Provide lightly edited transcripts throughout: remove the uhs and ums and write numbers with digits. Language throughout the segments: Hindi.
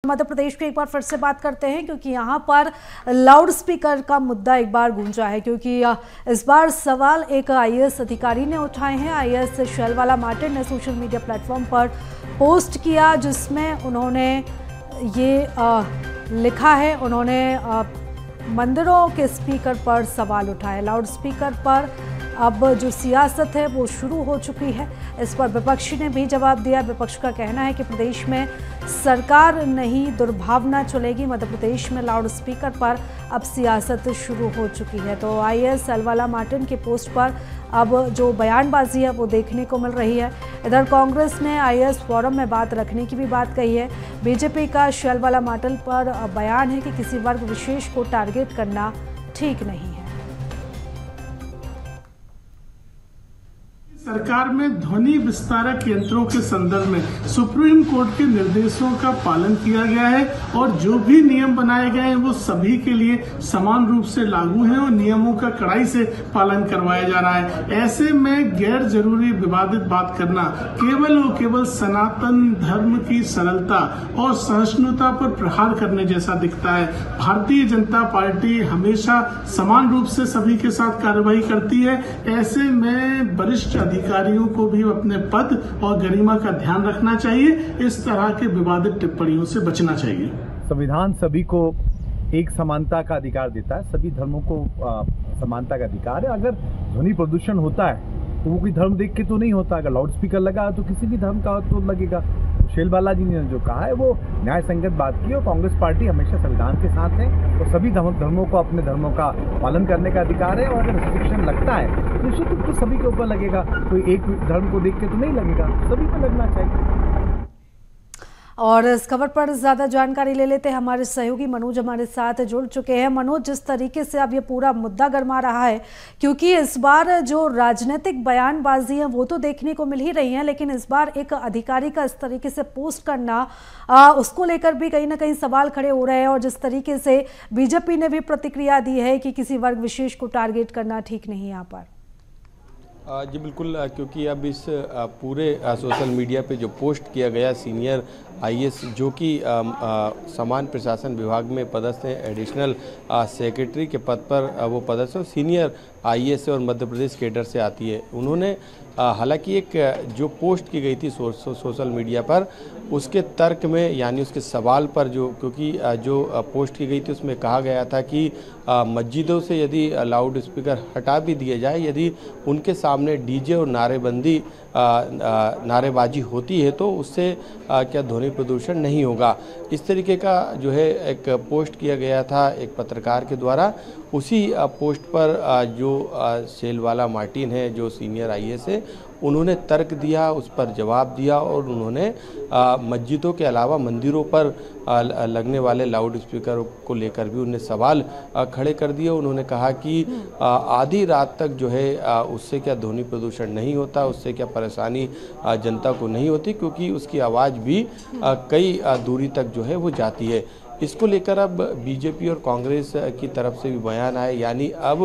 मध्य प्रदेश की एक बार फिर से बात करते हैं, क्योंकि यहाँ पर लाउड स्पीकर का मुद्दा एक बार गूंजा है। क्योंकि इस बार सवाल एक आईएएस अधिकारी ने उठाए हैं। आईएएस शैलवाला मार्टिन ने सोशल मीडिया प्लेटफॉर्म पर पोस्ट किया, जिसमें उन्होंने ये लिखा है, उन्होंने मंदिरों के स्पीकर पर सवाल उठाए। लाउड स्पीकर पर अब जो सियासत है वो शुरू हो चुकी है। इस पर विपक्ष ने भी जवाब दिया। विपक्ष का कहना है कि प्रदेश में सरकार नहीं, दुर्भावना चलेगी। मध्य प्रदेश में लाउड स्पीकर पर अब सियासत शुरू हो चुकी है। तो आईएएस शैलवाला मार्टिन के पोस्ट पर अब जो बयानबाजी है वो देखने को मिल रही है। इधर कांग्रेस ने आईएएस फोरम में बात रखने की भी बात कही है। बीजेपी का शैलवाला मार्टिन पर बयान है कि किसी वर्ग विशेष को टारगेट करना ठीक नहीं है। सरकार में ध्वनि विस्तारक यंत्रों के संदर्भ में सुप्रीम कोर्ट के निर्देशों का पालन किया गया है और जो भी नियम बनाए गए हैं वो सभी के लिए समान रूप से लागू हैं और नियमों का कड़ाई से पालन करवाया जा रहा है। ऐसे में गैर जरूरी विवादित बात करना केवल और केवल सनातन धर्म की सरलता और सहिष्णुता पर प्रहार करने जैसा दिखता है। भारतीय जनता पार्टी हमेशा समान रूप से सभी के साथ कार्रवाई करती है। ऐसे में वरिष्ठ अधिकारियों को भी अपने पद और गरिमा का ध्यान रखना चाहिए। इस तरह के विवादित टिप्पणियों से बचना चाहिए। संविधान सभी को एक समानता का अधिकार देता है, सभी धर्मों को समानता का अधिकार है। अगर ध्वनि प्रदूषण होता है तो वो कोई धर्म देख के तो नहीं होता। अगर लाउड स्पीकर लगा है तो किसी भी धर्म का तो लगेगा। शैलवाला जी ने जो कहा है वो न्याय संगत बात की और कांग्रेस पार्टी हमेशा संविधान के साथ है और सभी धर्मों को अपने धर्मों का पालन करने का अधिकार है। और अगर रिस्ट्रिक्शन लगता है तो निश्चित रूप से सभी के ऊपर लगेगा। कोई एक धर्म को देख के तो नहीं लगेगा, सभी को लगना चाहिए। और इस खबर पर ज्यादा जानकारी ले लेते हैं। हमारे सहयोगी मनोज हमारे साथ जुड़ चुके हैं। मनोज, जिस तरीके से अब ये पूरा मुद्दा गरमा रहा है, क्योंकि इस बार जो राजनीतिक बयानबाजी है वो तो देखने को मिल ही रही है, लेकिन इस बार एक अधिकारी का इस तरीके से पोस्ट करना, उसको लेकर भी कहीं ना कहीं सवाल खड़े हो रहे हैं। और जिस तरीके से बीजेपी ने भी प्रतिक्रिया दी है कि किसी वर्ग विशेष को टारगेट करना ठीक नहीं है यहाँ पर। जी बिल्कुल, क्योंकि अब इस पूरे सोशल मीडिया पे जो पोस्ट किया गया सीनियर आईएएस जो कि समान प्रशासन विभाग में पदस्थ हैं, एडिशनल सेक्रेटरी के पद पर वो पदस्थ है, सीनियर आईएएस और मध्य प्रदेश कैडर से आती है। उन्होंने हालांकि एक जो पोस्ट की गई थी सोशल मीडिया पर, उसके तर्क में यानी उसके सवाल पर क्योंकि जो पोस्ट की गई थी उसमें कहा गया था कि मस्जिदों से यदि लाउड स्पीकर हटा भी दिए जाए, यदि उनके सामने डीजे और नारेबाजी होती है तो उससे क्या ध्वनि प्रदूषण नहीं होगा। इस तरीके का जो है एक पोस्ट किया गया था एक पत्रकार के द्वारा। उसी पोस्ट पर जो शैलवाला मार्टिन है, जो सीनियर आईएएस है, उन्होंने तर्क दिया, उस पर जवाब दिया और उन्होंने मस्जिदों के अलावा मंदिरों पर लगने वाले लाउड स्पीकर को लेकर भी उन्हें सवाल खड़े कर दिए। उन्होंने कहा कि आधी रात तक जो है उससे क्या ध्वनि प्रदूषण नहीं होता, उससे क्या परेशानी जनता को नहीं होती, क्योंकि उसकी आवाज़ भी कई दूरी तक जो है वो जाती है। इसको लेकर अब बीजेपी और कांग्रेस की तरफ से भी बयान आए, यानी अब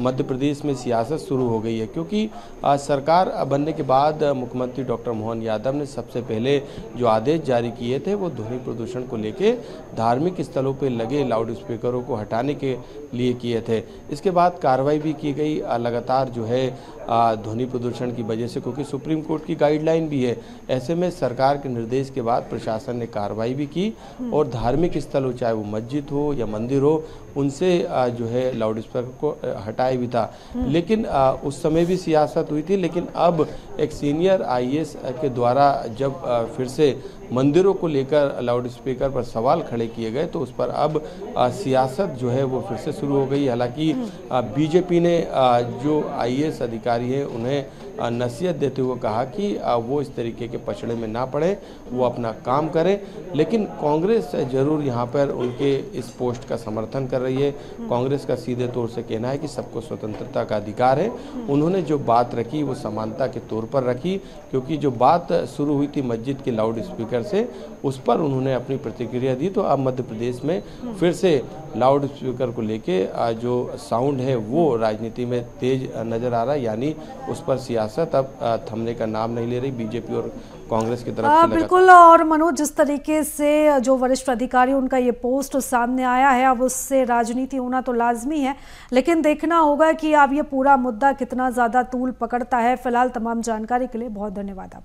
मध्य प्रदेश में सियासत शुरू हो गई है। क्योंकि सरकार बनने के बाद मुख्यमंत्री डॉक्टर मोहन यादव ने सबसे पहले जो आदेश जारी किए थे वो ध्वनि प्रदूषण को लेकर धार्मिक स्थलों पर लगे लाउड स्पीकरों को हटाने के लिए किए थे। इसके बाद कार्रवाई भी की गई लगातार जो है ध्वनि प्रदूषण की वजह से, क्योंकि सुप्रीम कोर्ट की गाइडलाइन भी है। ऐसे में सरकार के निर्देश के बाद प्रशासन ने कार्रवाई भी की और धार्मिक स्थल हो, चाहे वो मस्जिद हो या मंदिर हो, उनसे जो है लाउड स्पीकर को हटाया भी था। लेकिन उस समय भी सियासत हुई थी। लेकिन अब एक सीनियर आईएएस के द्वारा जब फिर से मंदिरों को लेकर लाउड स्पीकर पर सवाल खड़े किए गए तो उस पर अब सियासत जो है वो फिर से शुरू हो गई। हालांकि बीजेपी ने जो आईएएस अधिकारी हैं उन्हें नसीहत देते हुए कहा कि वो इस तरीके के पछड़े में ना पड़े, वो अपना काम करें। लेकिन कांग्रेस जरूर यहाँ पर उनके इस पोस्ट का समर्थन कर रही है। कांग्रेस का सीधे तौर से कहना है कि सबको स्वतंत्रता का अधिकार है। उन्होंने जो बात रखी वो समानता के तौर पर रखी, क्योंकि जो बात शुरू हुई थी मस्जिद के लाउड स्पीकर लेकर से उस पर उन्होंने अपनी प्रतिक्रिया दी। तो अब मध्य प्रदेश में फिर से लाउड स्पीकर को लेके जो साउंड है वो राजनीति में तेज नजर आ रहा है, यानी उस पर सियासत अब थमने का नाम नहीं ले रही बीजेपी और कांग्रेस की तरफ से। बिल्कुल। और मनोज, जिस तरीके से जो वरिष्ठ अधिकारी उनका ये पोस्ट सामने आया है, अब उससे राजनीति होना तो लाजमी है, लेकिन देखना होगा कि अब ये पूरा मुद्दा कितना ज्यादा तूल पकड़ता है। फिलहाल तमाम जानकारी के लिए बहुत धन्यवाद।